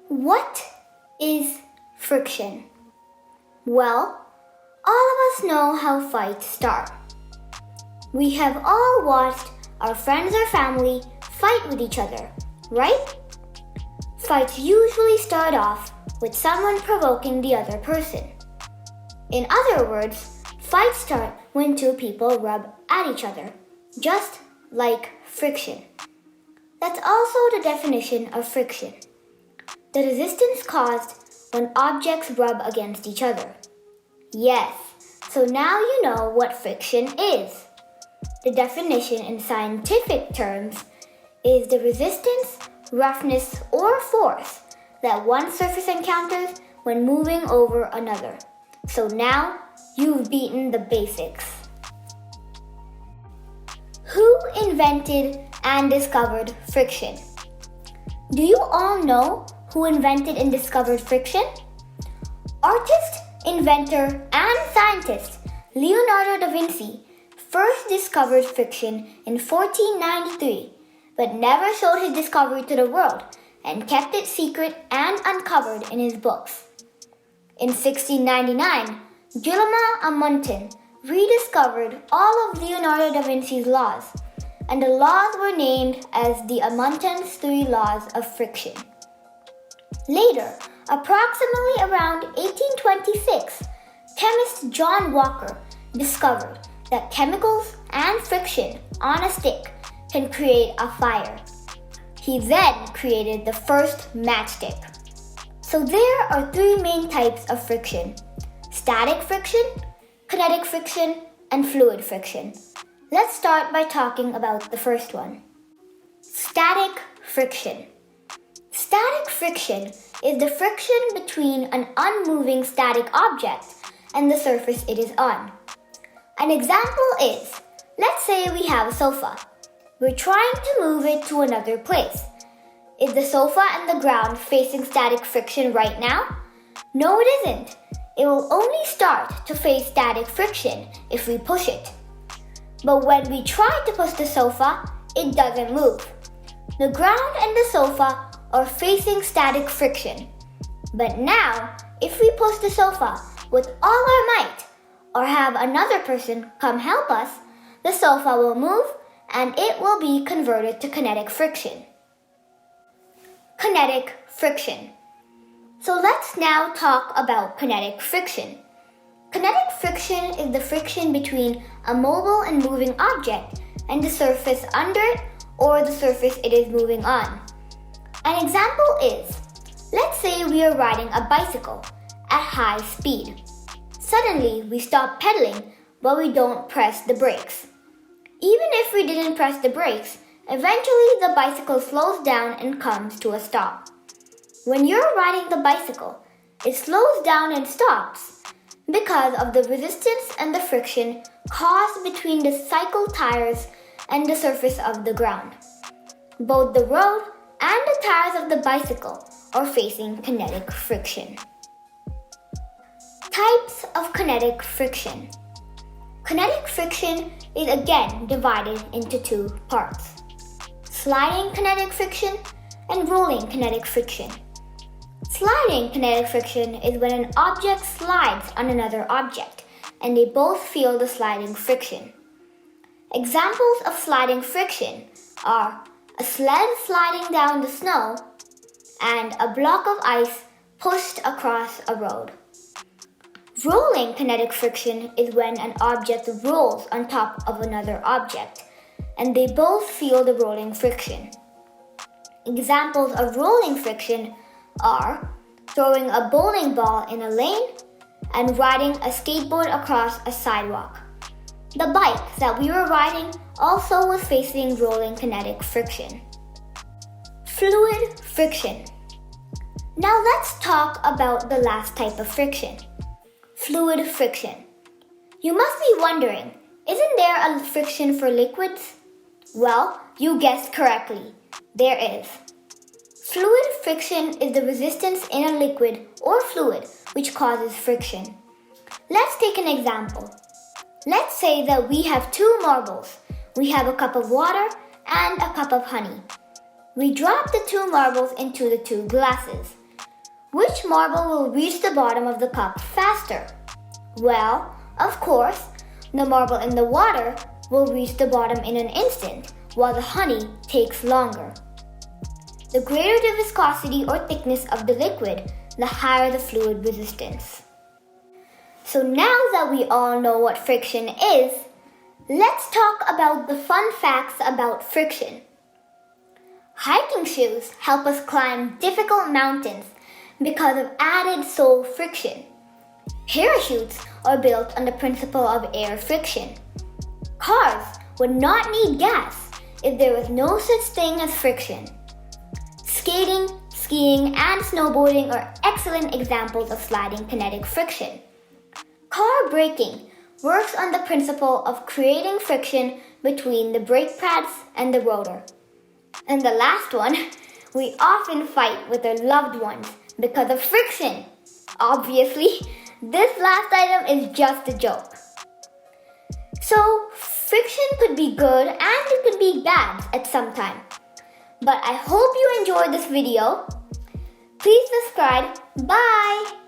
What is friction? Well, all of us know how fights start. We have all watched our friends or family fight with each other, right? Fights usually start off with someone provoking the other person. In other words, fights start when two people rub at each other, just like friction. That's also the definition of friction: the resistance caused when objects rub against each other. Yes, so now you know what friction is. The definition in scientific terms is the resistance, roughness, or force that one surface encounters when moving over another. So now you've beaten the basics. Who invented and discovered friction? Do you all know who invented and discovered friction? Artist, inventor, and scientist Leonardo da Vinci first discovered friction in 1493, but never showed his discovery to the world and kept it secret and uncovered in his books. In 1699, Guillaume Amontin rediscovered all of Leonardo da Vinci's laws, and the laws were named as the Amontin's 3 laws of friction. Later, approximately around 1826, chemist John Walker discovered that chemicals and friction on a stick can create a fire. He then created the first matchstick. So there are 3 main types of friction: static friction, kinetic friction, and fluid friction. Let's start by talking about the first one. Static friction. Static friction is the friction between an unmoving static object and the surface it is on. An example is, let's say we have a sofa. We're trying to move it to another place. Is the sofa and the ground facing static friction right now? No, it isn't. It will only start to face static friction if we push it. But when we try to push the sofa, it doesn't move. The ground and the sofa are facing static friction. But now, if we push the sofa with all our might, or have another person come help us, the sofa will move and it will be converted to kinetic friction. Kinetic friction. So let's now talk about kinetic friction. Kinetic friction is the friction between a mobile and moving object and the surface under it or the surface it is moving on. An example is, let's say we are riding a bicycle at high speed. Suddenly, we stop pedaling, but we don't press the brakes. Even if we didn't press the brakes, eventually the bicycle slows down and comes to a stop. When you're riding the bicycle, it slows down and stops because of the resistance and the friction caused between the cycle tires and the surface of the ground. Both the road and the tires of the bicycle are facing kinetic friction. Types of kinetic friction. Kinetic friction is again divided into 2 parts: sliding kinetic friction and rolling kinetic friction. Sliding kinetic friction is when an object slides on another object and they both feel the sliding friction. Examples of sliding friction are a sled sliding down the snow and a block of ice pushed across a road. Rolling kinetic friction is when an object rolls on top of another object and they both feel the rolling friction. Examples of rolling friction are throwing a bowling ball in a lane and riding a skateboard across a sidewalk. The bike that we were riding also was facing rolling kinetic friction. Fluid friction. Now let's talk about the last type of friction: fluid friction. You must be wondering, isn't there a friction for liquids? Well, you guessed correctly. There is. Fluid friction is the resistance in a liquid or fluid which causes friction. Let's take an example. Let's say that we have 2 marbles. We have a cup of water and a cup of honey. We drop the 2 marbles into the 2 glasses. Which marble will reach the bottom of the cup faster? Well, of course, the marble in the water will reach the bottom in an instant, while the honey takes longer. The greater the viscosity or thickness of the liquid, the higher the fluid resistance. So now that we all know what friction is, let's talk about the fun facts about friction. Hiking shoes help us climb difficult mountains because of added sole friction. Parachutes are built on the principle of air friction. Cars would not need gas if there was no such thing as friction. Skating, skiing, and snowboarding are excellent examples of sliding kinetic friction. Car braking works on the principle of creating friction between the brake pads and the rotor. And the last one, we often fight with our loved ones because of friction. Obviously, this last item is just a joke. So, friction could be good and it could be bad at some time. But I hope you enjoyed this video. Please subscribe. Bye!